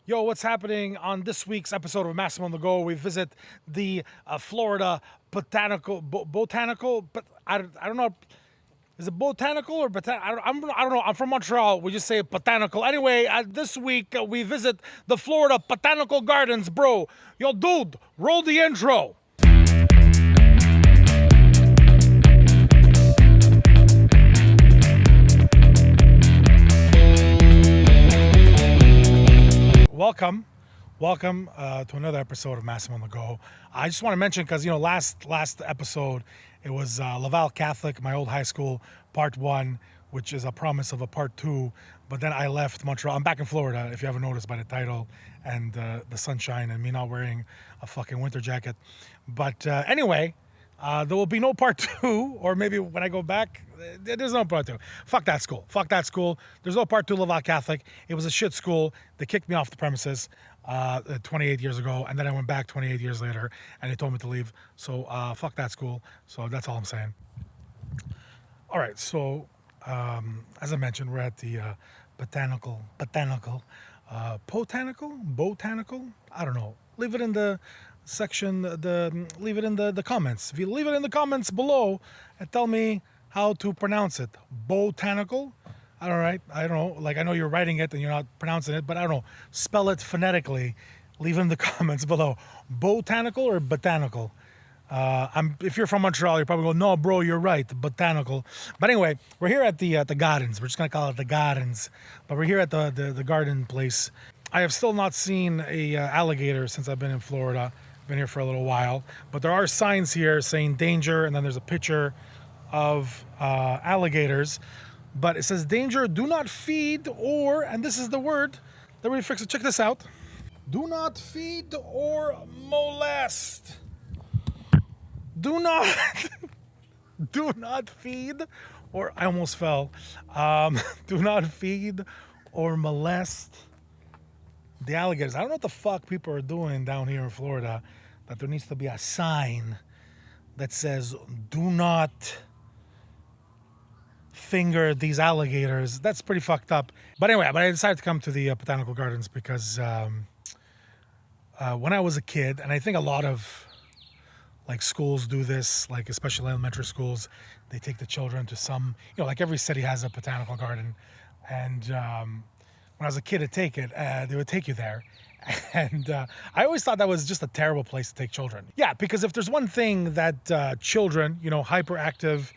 Yo, what's happening on this week's episode of Massimo on the Go? We visit the Florida botanical, but I don't know. Is it botanical or I don't know. I'm from Montreal. We just say botanical. Anyway, this week we visit the Florida Botanical Gardens, bro. Yo, dude, roll the intro. Welcome to another episode of Massimo on the Go. I just want to mention because last episode it was Laval Catholic, my old high school, part one, which is a promise of a part two. But then I left Montreal. I'm back in Florida, if you haven't noticed by the title and the sunshine and me not wearing a fucking winter jacket. But anyway, there will be no part two, or maybe when I go back, there's no part two. Fuck that school. Fuck that school. There's no part two Laval Catholic. It was a shit school. They kicked me off the premises 28 years ago, and then I went back 28 years later, and they told me to leave. So fuck that school. So that's all I'm saying. All right. So as I mentioned, we're at the botanical, botanical. I don't know. Leave it in the section, leave it in the comments. If you leave it in the comments below and tell me how to pronounce it, botanical. I don't know. Like, I know you're writing it and you're not pronouncing it, but I don't know. Spell it phonetically. Leave in the comments below. Botanical or botanical? If you're from Montreal, you're probably going, no, bro, you're right, botanical. But anyway, we're here at the gardens. We're just gonna call it the gardens, but we're here at the garden place. I have still not seen a alligator since I've been in Florida. Been here for a little while, but there are signs here saying danger, and then there's a picture of alligators, but it says danger, do not feed or, and this is the word that we fix it. Check this out. Do not feed or molest. Do not do not feed, or I almost fell. Do not feed or molest the alligators. I don't know what the fuck people are doing down here in Florida, that there needs to be a sign that says do not finger these alligators. That's pretty fucked up. But anyway, I decided to come to the botanical gardens because when I was a kid, and I think a lot of like schools do this, like especially elementary schools, they take the children to some, like every city has a botanical garden. And when I was a kid, they would take you there. And I always thought that was just a terrible place to take children. Yeah, because if there's one thing that children, hyperactive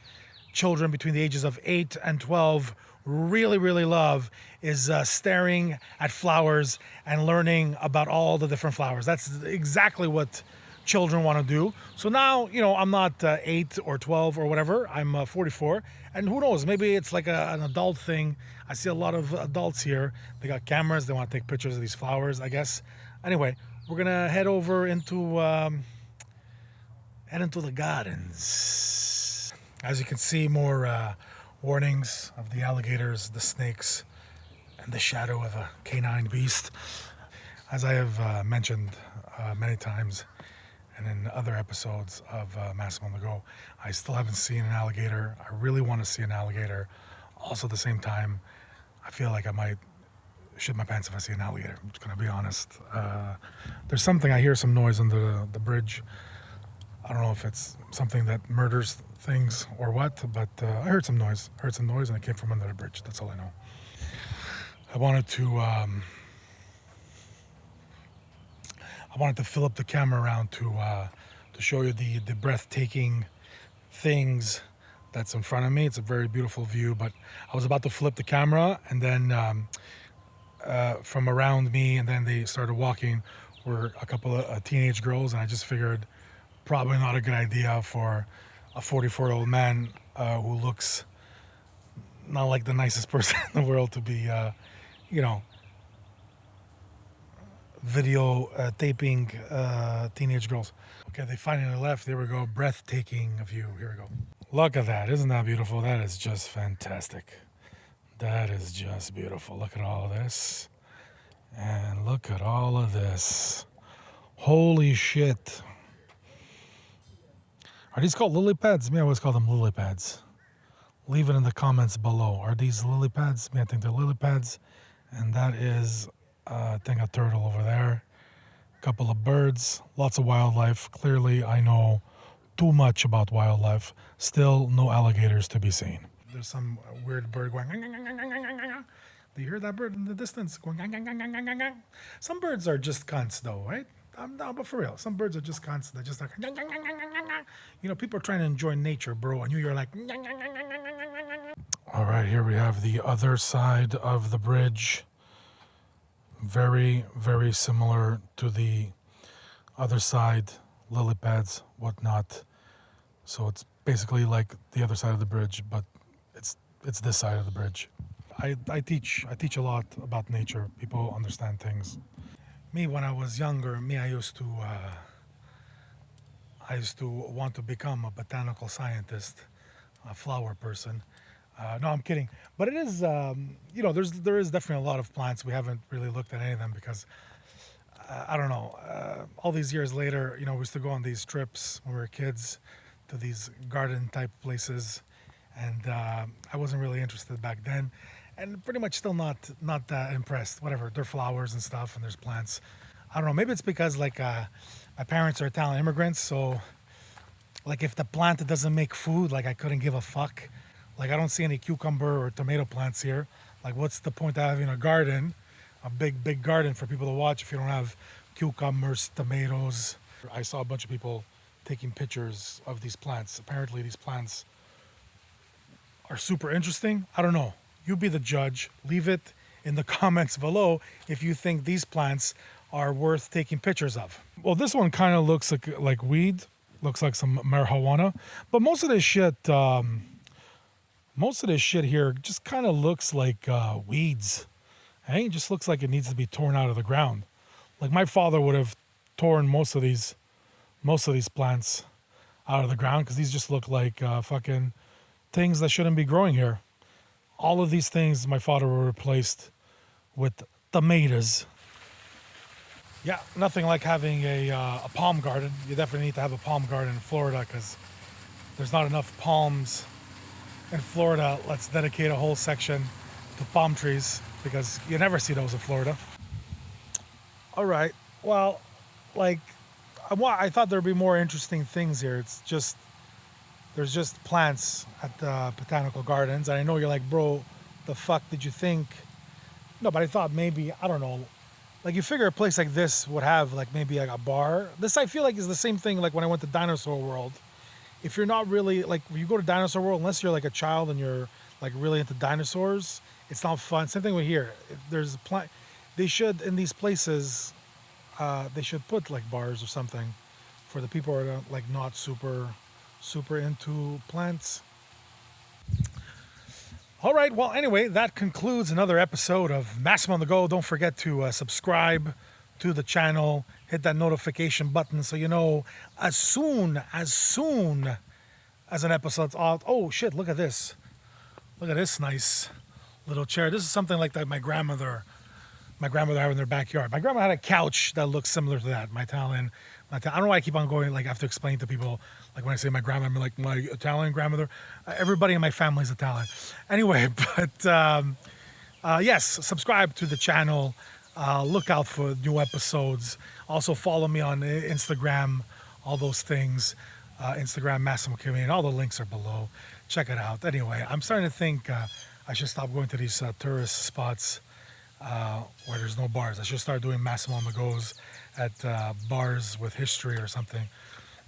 children between the ages of 8 and 12 really, really love is staring at flowers and learning about all the different flowers. That's exactly what children want to do. So now, I'm not 8 or 12 or whatever. I'm 44. And who knows, maybe it's like an adult thing. I see a lot of adults here. They got cameras. They want to take pictures of these flowers, I guess. Anyway, we're going to head over into the gardens. As you can see, more warnings of the alligators, the snakes, and the shadow of a canine beast. As I have mentioned many times, and in other episodes of Massimo on the Go, I still haven't seen an alligator. I really want to see an alligator. Also, at the same time, I feel like I might shit my pants if I see an alligator. I'm just going to be honest. There's something, I hear some noise under the bridge. I don't know if it's something that murders things or what, but I heard some noise. And it came from under the bridge. That's all I know. I wanted to fill up the camera around to show you the breathtaking things that's in front of me. It's a very beautiful view, but I was about to flip the camera, and then from around me, and then they started walking, were a couple of teenage girls, and I just figured probably not a good idea for a 44-year-old man who looks not like the nicest person in the world to be, video taping teenage girls. Okay, they finally left. There we go. Breathtaking view. Here we go. Look at that. Isn't that beautiful? That is just fantastic. That is just beautiful. Look at all of this. And look at all of this. Holy shit. Are these called lily pads? Me, I always call them lily pads. Leave it in the comments below. Are these lily pads? Me, I think they're lily pads. And that is I think a turtle over there. A couple of birds. Lots of wildlife. Clearly, I know too much about wildlife. Still, no alligators to be seen. There's some weird bird going. Do you hear that bird in the distance? Going. Some birds are just cunts, though, right? No, but for real, some birds are just cunts. They're just like, people are trying to enjoy nature, bro, and you're like. All right, here we have the other side of the bridge. Very, very similar to the other side, lily pads, whatnot. So it's basically like the other side of the bridge, but it's this side of the bridge. I teach a lot about nature. People understand things. Me, when I was younger, I used to want to become a botanical scientist, a flower person. No, I'm kidding. But it is, there is definitely a lot of plants. We haven't really looked at any of them because, I don't know, all these years later, we used to go on these trips when we were kids to these garden type places. And I wasn't really interested back then. And pretty much still not that impressed. Whatever, they're flowers and stuff and there's plants. I don't know, maybe it's because like my parents are Italian immigrants. So like if the plant doesn't make food, like I couldn't give a fuck. Like I don't see any cucumber or tomato plants here. Like what's the point of having a garden, a big garden for people to watch if you don't have cucumbers, tomatoes? I saw a bunch of people taking pictures of these plants. Apparently these plants are super interesting. I don't know. You be the judge. Leave it in the comments below if you think these plants are worth taking pictures of. Well, this one kind of looks like weed. Looks like some marijuana. But most of this shit here just kind of looks like weeds. Hey, it just looks like it needs to be torn out of the ground. Like my father would have torn most of these plants out of the ground because these just look like fucking things that shouldn't be growing here. All of these things my father would have replaced with tomatoes. Yeah, nothing like having a palm garden. You definitely need to have a palm garden in Florida because there's not enough palms in Florida. Let's dedicate a whole section to palm trees because you never see those in Florida. All right, well, like I thought there'd be more interesting things here. There's just plants at the Botanical Gardens. And I know you're like, bro, the fuck did you think? No, but I thought maybe, I don't know, like you figure a place like this would have like maybe like a bar. This I feel like is the same thing like when I went to Dinosaur World. If you're not really, like when you go to Dinosaur World, unless you're like a child and you're like really into dinosaurs, it's not fun. Same thing with here. If there's a plant, they should, in these places, they should put like bars or something for the people who are like not super into plants. All right, well, anyway, that concludes another episode of Massimo on the Go. Don't forget to subscribe to the channel, hit that notification button so you know as soon as an episode's out. Oh shit, look at this nice little chair. This is something like that my grandmother had in their backyard. My grandma had a couch that looks similar to that. I don't know why I keep on going, like I have to explain to people, like when I say my grandma, I'm like my Italian grandmother. Everybody in my family is Italian. Anyway, but yes, subscribe to the channel. Look out for new episodes. Also follow me on Instagram, all those things. Instagram, Massimo Community, all the links are below. Check it out. Anyway, I'm starting to think I should stop going to these tourist spots where there's no bars. I should start doing Massimo on the Goes at bars with history or something.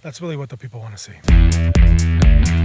That's really what the people want to see.